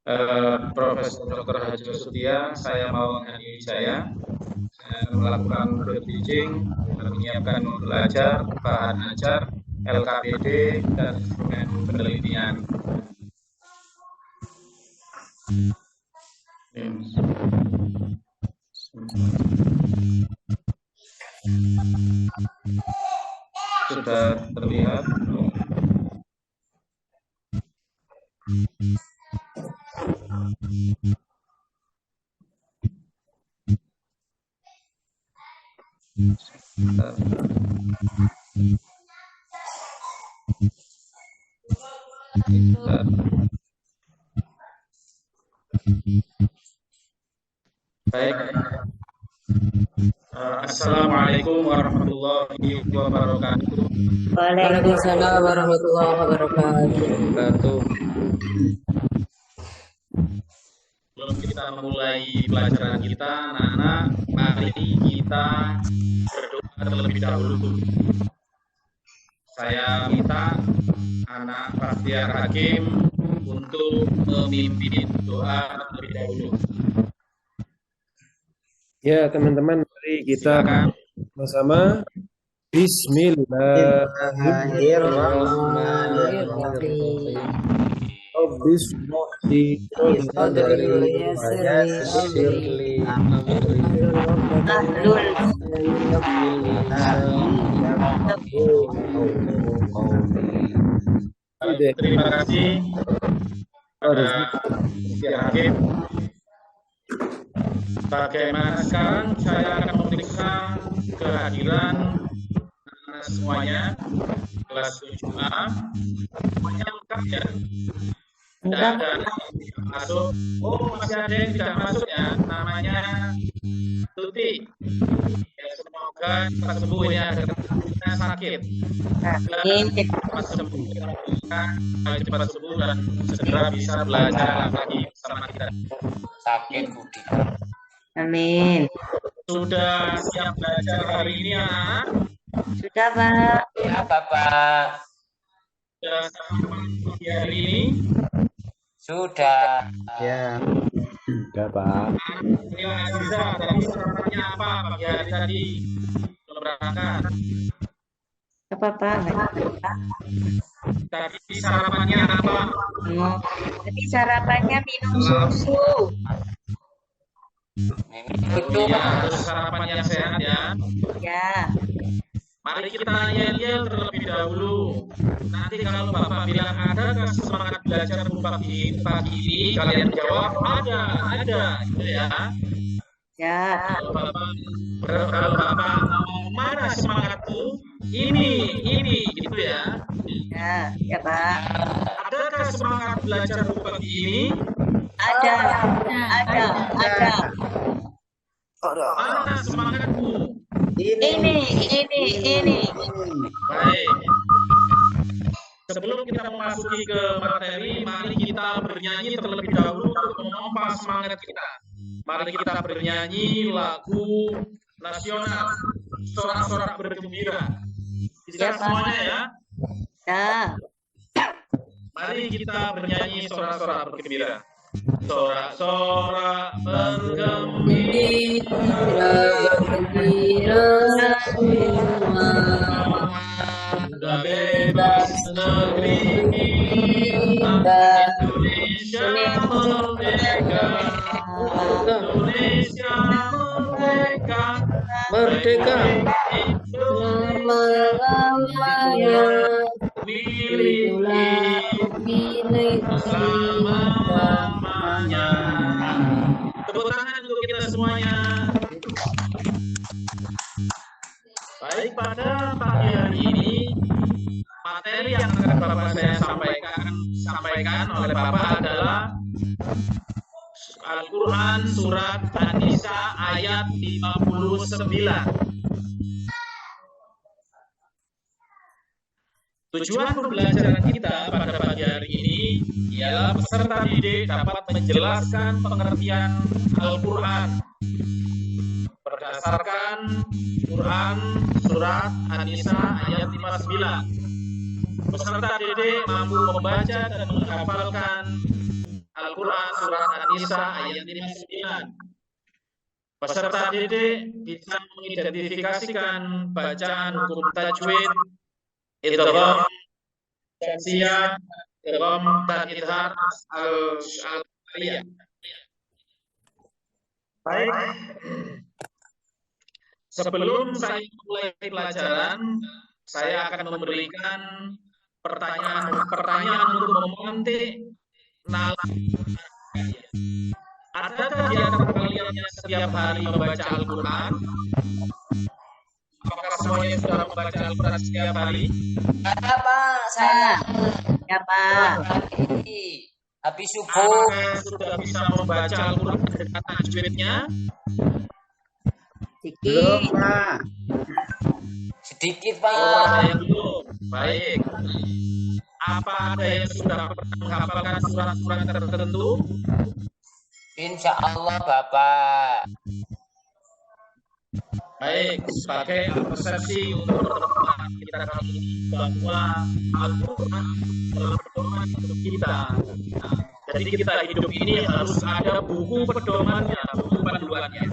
Profesor Dr. Haji Sutia, saya Mawang Hani Wijaya. Saya melakukan video teaching, menyiapkan modul ajar, bahan ajar, LKPD, dan instrumen penelitian. Sudah terlihat. Baik. Assalamualaikum warahmatullahi wabarakatuh. Waalaikumsalam warahmatullahi wabarakatuh. Sebelum kita memulai pelajaran kita, anak-anak, mari kita berdoa terlebih dahulu. Saya minta anak Bahtiar Hakim untuk memimpin doa terlebih dahulu. Ya, teman-teman, mari kita bersama Bismillahirrahmanirrahim. Terima kasih Bahtiar Hakim. Bagaimana sekarang saya akan memeriksa kehadiran semuanya kelas 7A, semuanya lengkap ya. Tidak ada yang masuk. Oh, masih ada yang tidak masuk ya. Namanya Tuti. Ya, semoga cepat sembuh ya. Kita sakit. Cepat sembuh. Cepat sembuh dan segera bisa belajar lagi bersama kita. Sakit Budi. Amin. Sudah siap belajar hari ini ya? Sudah, Pak. Ya, Bapak. Sudah sarapan pagi hari ini? Sudah. Ya. Sudah, Pak. Ya, Aziza, tadi sarapannya apa pagi hari tadi? Belum berangkat. Apa, Pak? Tadi sarapannya apa? Tadi sarapannya minum susu. Iya, harus sarapan yang sehat ya. Ya. Mari kita yel-yel terlebih dahulu. Nanti kalau Bapak bilang adakah semangat belajar pagi ini, kalian jawab ada, gitu ya. Ya. Kalau Bapak mau mana semangatku? Ini, gitu ya. Ya, Pak. Adakah semangat belajar pagi ini? Ada. Mana semangatku? Ini. Baik. Sebelum kita memasuki ke materi, mari kita bernyanyi terlebih dahulu untuk memompa semangat kita. Mari kita bernyanyi lagu nasional, sorak-sorak bergembira. Bisa semuanya ya? Ya. Mari kita bernyanyi sorak-sorak bergembira. Sorak-sorak bergembira semua, sudah bebas negeri kita, Indonesia merdeka, Indonesia merdeka, Selama-lamanya milik selama-lamanya. Tepuk tangan untuk kita semuanya. Baik, pada pagi hari ini materi yang akan Bapak saya sampaikan oleh Bapak adalah Al-Quran Surat An-Nisa ayat 59. Tujuan pembelajaran kita pada pagi hari ini ialah peserta didik dapat menjelaskan pengertian Al-Quran berdasarkan Quran Surat An-Nisa ayat 59. Peserta didik mampu membaca dan menghafalkan Al-Quran surat An-Nisa ayat 59. Peserta didik bisa mengidentifikasikan bacaan hukum tajwid, idgham, syamsiyah, idgham dan idhar al-syariyah. Baik. Sebelum saya mulai pelajaran, saya akan memberikan pertanyaan untuk memantik nalar. Adakah di antara kalian yang setiap hari membaca Al-Quran? Apakah semuanya sudah membaca Al-Quran setiap hari? Ada Pak, saya. Ya, Pak. Habis subuh. Apakah sudah bisa membaca Al-Quran dengan tajwidnya? Sedikit. Pak. Sedikit Oh, ada Pak. yang belum. Baik. Apa ada yang sudah pernah menghafalkan surat-surat tertentu? Insya Allah Bapak. Baik, sebagai persepsi untuk teman-teman kita kali ini bahwa Al-Quran adalah pedoman untuk kita. Jadi kita hidup ini harus ada buku pedomannya, buku panduannya.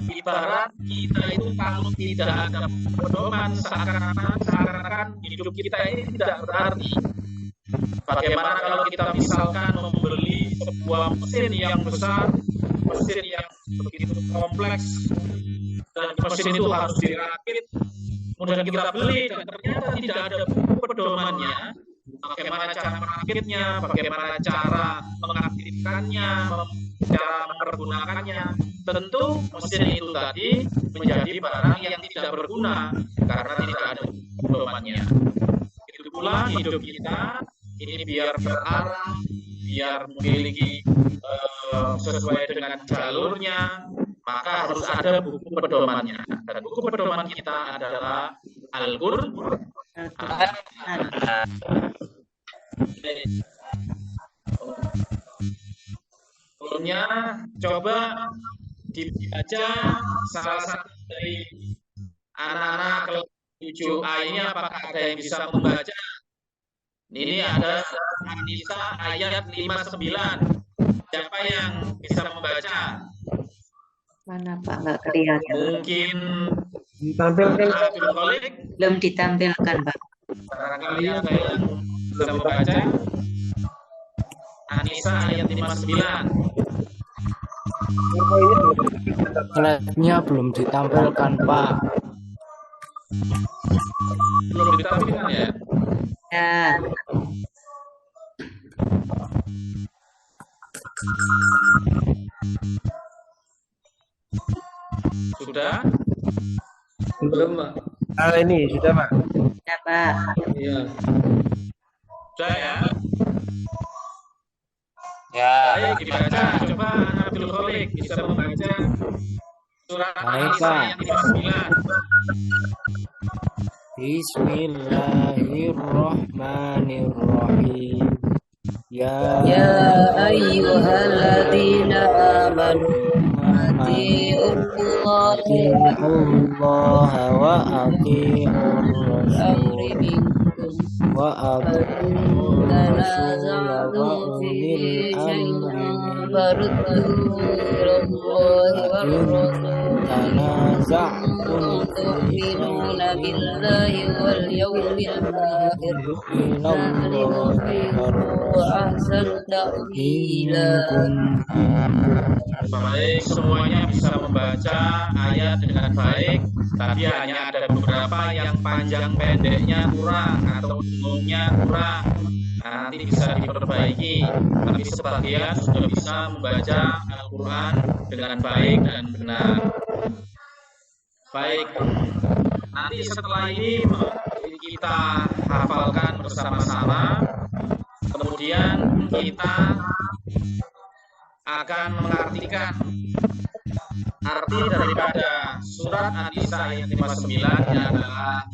Ibarat kita itu kalau tidak ada pedoman seakan-akan hidup kita ini tidak berarti. Bagaimana kalau kita misalkan membeli sebuah mesin yang besar, mesin yang begitu kompleks, dan mesin itu harus dirakit, kemudian kita beli dan ternyata tidak ada buku pedomannya, bagaimana cara merakitnya, bagaimana cara mengaktifkannya, cara mempergunakannya, tentu mesin itu tadi menjadi barang yang tidak berguna karena tidak ada pedomannya. Itu pula hidup kita ini biar terarah, biar memiliki sesuai dengan jalurnya, maka harus ada buku pedomannya. Dan buku pedoman kita adalah Al-Quran. Sebelumnya coba dibaca salah satu dari anak-anak kelas 7A ini, apakah ada yang bisa membaca? Ini ada An-Nisa ayat 59. Siapa yang bisa membaca? Mana Pak? Nggak kelihatan. Mungkin Ditampilkan. Abdul Khalik, Belum ditampilkan, Pak. barangkali ada yang bisa membaca. An-Nisa ayat 59. Slide-nya belum ditampilkan, Pak. Belum ditampilkan ya? Ya. Sudah? Belum, Pak. Ah, ini sudah, Pak. Ya, Pak. Iya. Sudah ya? Ya. Baik, dibaca. Coba Abdul Khalik bisa membaca surat Baik, An-Nisa Pak. ayat 59. Bismillahirrahmanirrahim. Ya ayyuhalladzina amanu Allah wa ati'ur rasul wa ati'ur rasul wa ulil amri تؤمنون بالله واليوم الآخر وأحسن تأويلا. Baik, semuanya bisa membaca ayat dengan baik, tapi hanya ada beberapa yang panjang pendeknya kurang atau umumnya kurang. Nanti bisa diperbaiki, tapi sebagian sudah bisa membaca Al-Quran dengan baik dan benar. Baik, nanti setelah ini kita hafalkan bersama-sama, kemudian kita akan mengartikan arti daripada surat An-Nisa ayat 59 adalah,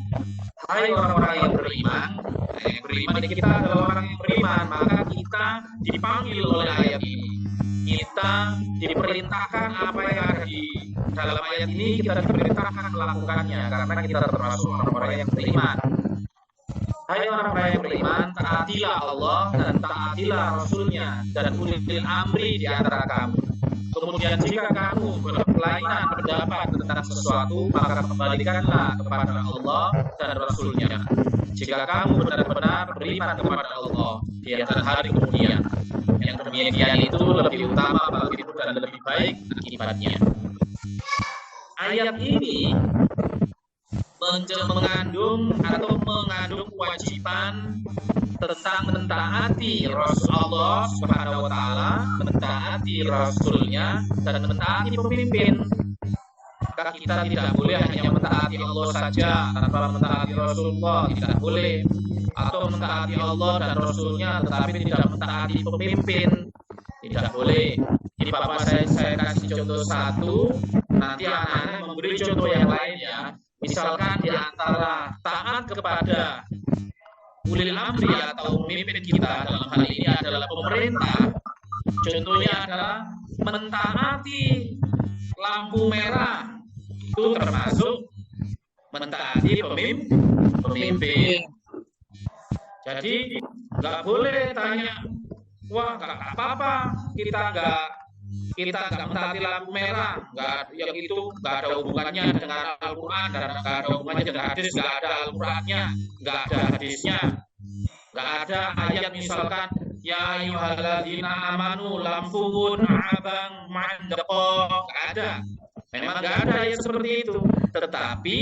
hai orang-orang yang beriman. Yang beriman ini kita adalah orang yang beriman, maka kita dipanggil oleh ayat ini. Kita diperintahkan apa yang ada di dalam ayat ini, kita diperintahkan melakukannya karena kita termasuk orang-orang yang beriman. Hai orang-orang yang beriman, taatilah Allah dan taatilah Rasulnya dan ulil amri di antara kamu. Kemudian jika kamu berkelainan pendapat tentang sesuatu, maka kembalikanlah kepada Allah dan Rasulnya. Jika kamu benar-benar beriman kepada Allah di akhir hari kemudian, yang demikian itu lebih utama bagimu dan lebih baik akibatnya. Ayat ini mengandung kewajiban tentang mentaati Rasulullah Subhanahu wa taala, mentaati Rasulnya dan mentaati pemimpin. Maka kita tidak boleh hanya mentaati Allah saja tanpa mentaati Rasulullah, tidak boleh. Atau mentaati Allah dan Rasulnya tetapi tidak mentaati pemimpin, tidak boleh. Ini Bapak saya kasih contoh satu, nanti anak-anak memberi contoh yang lain ya. Misalkan di antara taat kepada ulil amri atau pemimpin kita, dalam hal ini adalah pemerintah, contohnya adalah mentaati lampu merah, itu termasuk mentaati pemimpin. Jadi nggak boleh tanya, wah nggak apa-apa kita nggak mentaati lampu merah, yang itu nggak ada hubungannya dengan Al-Quran dan nggak ada hubungannya dengan hadis, nggak ada Al-Qurannya, nggak ada hadisnya, nggak ada ayat misalkan ya ayyuhalladzina amanu lampuun abang mandeko, nggak ada. Memang nggak ada ayat seperti itu. Tetapi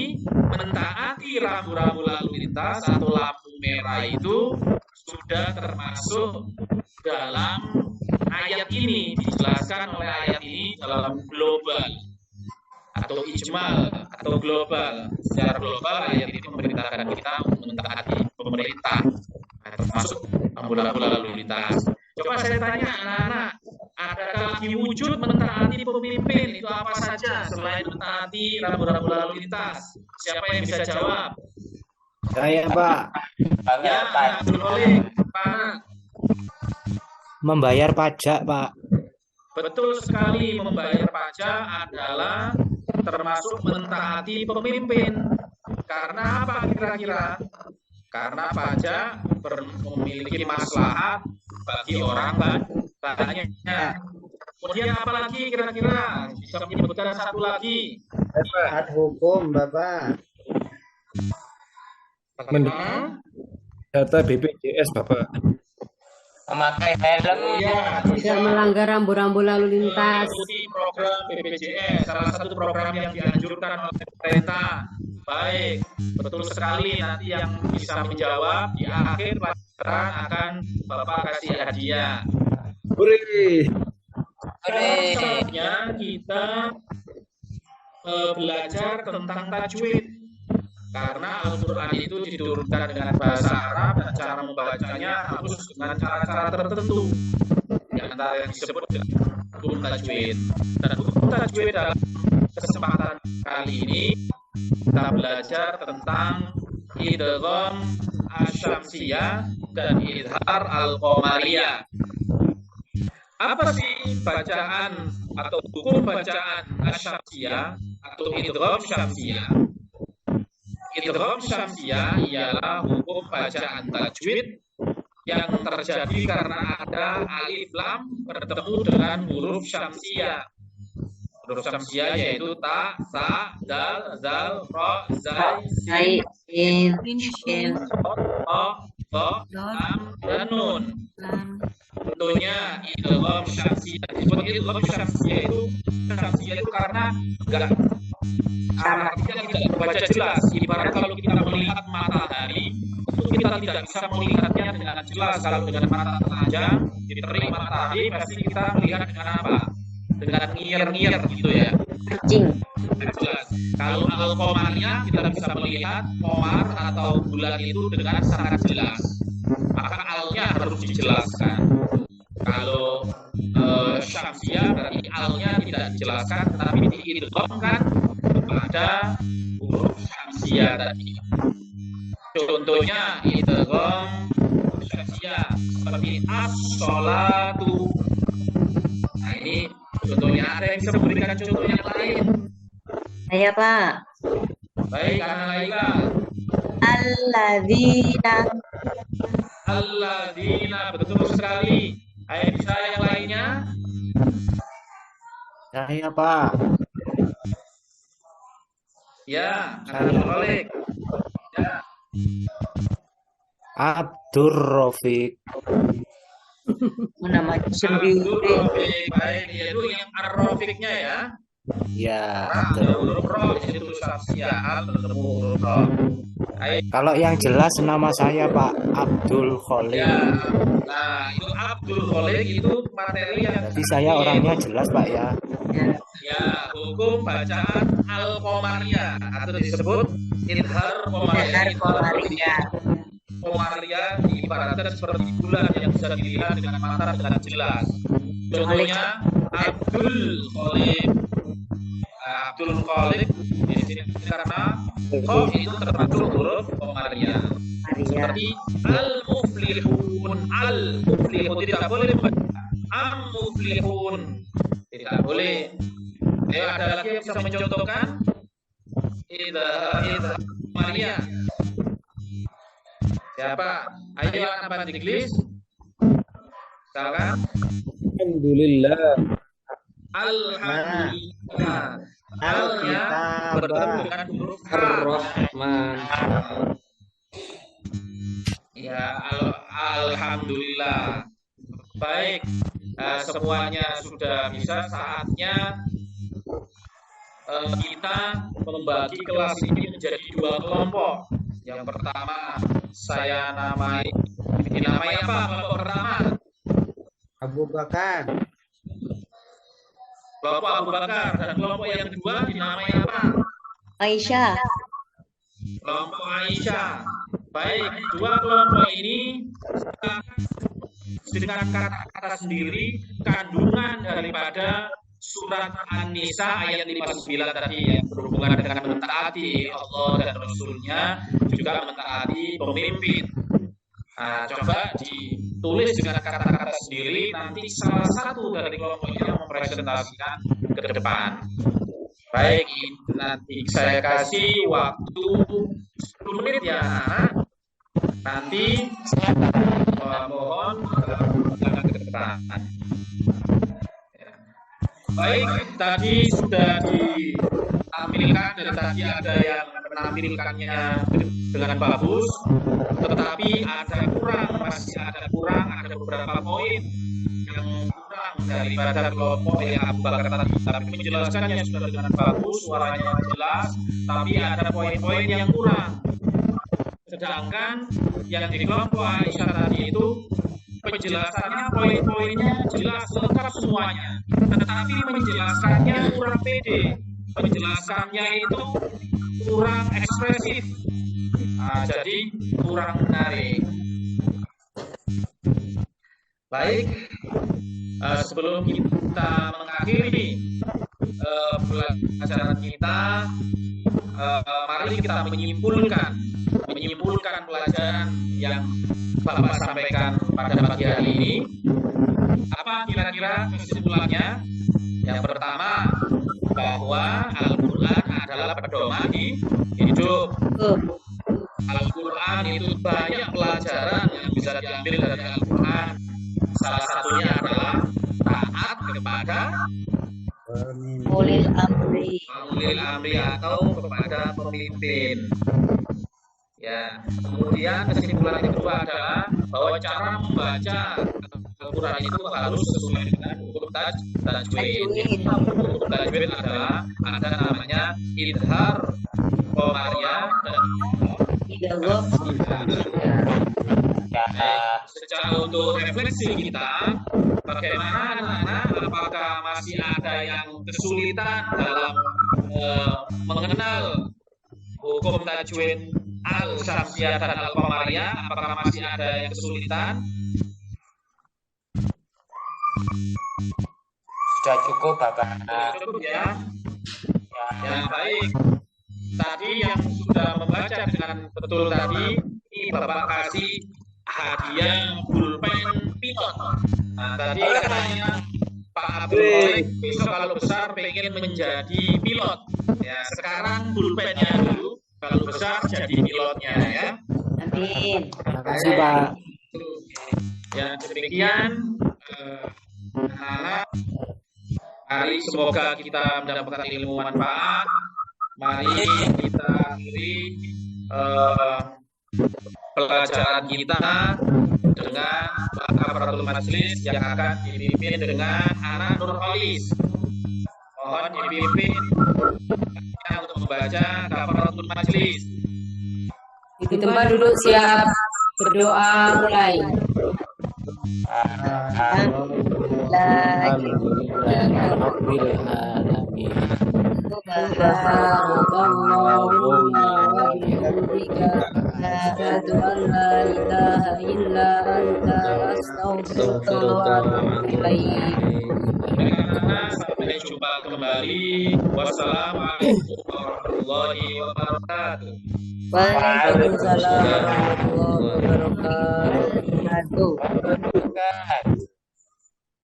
mentaati rambu-rambu lalu lintas atau lampu merah itu sudah termasuk dalam ayat ini, dijelaskan oleh ayat ini dalam global atau ijmal atau global. Secara global ayat ini memerintahkan kita mentaati pemerintah, termasuk rambu-rambu lalu lintas. Coba saya tanya anak-anak, adakah lagi wujud mentaati pemimpin itu apa saja selain mentaati rambu-rambu lalu lintas? Siapa yang bisa jawab? Saya, Pak. Ya, boleh, Pak. Membayar pajak, Pak. Betul sekali, membayar pajak adalah termasuk mentaati pemimpin. Karena apa kira-kira? Karena pajak memiliki maslahat bagi orang banyak. Kemudian apa lagi kira-kira? Bisa menyebutkan satu lagi. Taat hukum, Bapak. Data BPJS, Bapak. Memakai helm. Ya, Tidak melanggar rambu-rambu lalu lintas. mengikuti program BPJS, salah satu program yang dianjurkan oleh pemerintah. Baik, betul sekali. Nanti yang bisa menjawab di akhir pelajaran akan Bapak kasih hadiah. Selanjutnya kita belajar tentang tajwid. Karena Al-Quran itu diturunkan dengan bahasa Arab dan cara membacanya harus dengan cara-cara tertentu. Di antara yang disebut dengan hukum tajwid. Dan hukum tajwid dalam kesempatan kali ini kita belajar tentang idgham asy-syamsiyah dan idhar al-qamariyah. Apa sih bacaan atau hukum bacaan asy-syamsiyah atau idgham syamsiyah? Idgham syamsiyah ialah hukum bacaan tajwid yang terjadi karena ada alif lam bertemu dengan huruf syamsiyah. Huruf syamsiyah yaitu ta, sa, dal, zal, ra, zai, sin, ro, to, lam, dan nun. Tentunya idgham syamsiyah. Disebut idgham syamsiyah itu karena enggak arahnya tidak terbaca jelas. Ibarat kalau kita melihat matahari, itu kita tidak bisa melihatnya dengan jelas. Kalau dengan mata telanjang, diterik matahari, pasti kita melihat dengan apa? Dengan ngir-ngir gitu ya. Jelas. Kalau al-qamarnya kita bisa melihat qamar atau bulan itu dengan sangat jelas. Maka alnya harus dijelaskan. Kalau syamsiyah berarti alnya tidak dijelaskan, tetapi diidghamkan pada huruf syamsiyah tadi. Contohnya idgham syamsiyah seperti as-sholatu. Nah ini contohnya, ada yang bisa memberikan contoh yang lain? Saya, Pak. Baik, Ana Laila. Alladzina. Alladzina, betul sekali. Ayo bisa yang lainnya? Saya Pak. Ya, Abdul Khalik. Ya, Abdur Rafiq. Nama Abdul sendiri. Rafiq. Baik, yaitu yang Ar-Rafiqnya ya. Ya, Nah, Abdur. huruf Ra di situ Al bertemu huruf Ra. Ayo. Kalau yang jelas nama saya Pak Abdul Khalik. Ya, nah itu Abdul Khalik itu materi yang Jadi saya orangnya jelas Pak ya. ya hukum bacaan al-qomariyah atau disebut idhar Benar qomariyah. Komariah. Qomariyah diibaratkan seperti bulan yang bisa dilihat dengan mata dengan jelas. Contohnya Abdul Khalik. Abdul Khalik di sini karena kok itu termasuk huruf Qomariyah. Seperti al-muflihun, al-muflihun tidak boleh am-muflihun tidak boleh. Ayo ada lagi yang bisa mencontohkan? Idza Maria. Siapa? Ayo anak Bandinglis. Silakan. Alhamdulillah. Alhamdulillah. Al-nya bertemu dengan huruf Ar-Rahman. Ya, alhamdulillah. Baik, semuanya sudah bisa. Saatnya kita membagi kelas ini menjadi dua kelompok. Yang pertama, saya dinamai apa kelompok pertama? Abu Bakar. Kelompok Abu Bakar. Dan kelompok yang kedua dinamai apa? Aisyah. Kelompok Aisyah. Baik, dua kelompok ini dengan kata-kata sendiri kandungan daripada surat An-Nisa ayat 59 tadi yang berhubungan dengan mentaati Allah dan Rasulnya, juga mentaati pemimpin. Nah, coba ditulis dengan kata-kata sendiri, nanti salah satu dari kelompok ini mempresentasikan ke depan. Baik, nanti saya kasih waktu 10 menit ya. Nanti mohon ke depan. Baik, tadi sudah ditampilkan dan tadi ada yang menampilkannya dengan bagus, tetapi ada kurang, masih ada kurang, ada beberapa poin yang kurang daripada kelompok yang Abu Bakar tadi. Tapi menjelaskannya sudah dengan bagus, suaranya jelas, tapi ada poin-poin yang kurang. Sedangkan yang di kelompok Aisyah tadi itu penjelasannya poin-poinnya jelas lengkap semuanya, tetapi menjelaskannya kurang pede, penjelasannya itu kurang ekspresif, jadi kurang menarik. Baik, sebelum kita mengakhiri pelajaran kita, mari kita menyimpulkan pelajaran yang Bapak sampaikan pada pagi hari ini. Apa kira-kira kesimpulannya? Yang pertama, bahwa Al-Quran adalah pedoman hidup. Al-Quran itu banyak pelajaran yang bisa diambil dari Al-Quran. Salah satunya adalah taat kepada Ulil amri atau kepada pemimpin. Ya, kemudian kesimpulan yang kedua adalah bahwa cara membaca Al-Quran itu harus sesuai dengan hukum tajwid. Hukum tajwid adalah ada namanya idhar qomariyah dan secara untuk refleksi kita, bagaimana anak-anak, apakah masih ada yang kesulitan dalam mengenal hukum tajwid Al-Syamsiyah dan Al-Qamariyah? Apakah masih ada yang kesulitan? Sudah cukup, Bapak. Cukup ya. Ya, baik. Tadi yang sudah membaca dengan betul tadi, ini Bapak kasih hadiah pulpen pilot. Nah, tadi katanya Pak Abdul Khalik besok kalau besar pengen menjadi pilot. Ya, sekarang pulpennya dulu kalau besar jadi pilotnya ya. Amin. Terima kasih Pak. Ya demikian anak-anak. Mari semoga kita mendapatkan ilmu manfaat. Mari kita akhiri pelajaran kita dengan kafaratul majlis yang akan dipimpin dengan anak Nurholis. Mohon dipimpin untuk membaca kafaratul majlis. Di tempat duduk siap. Berdoa mulai. Alhamdulillahirabbil alamin. Subhanakallahumma wa bihamdika asyhadu an la ilaha illa anta astaghfiruka wa atubu ilaik. Sampai jumpa kembali. Wassalamualaikum warahmatullahi wabarakatuh. Waalaikumsalam warahmatullahi wabarakatuh. Bukan.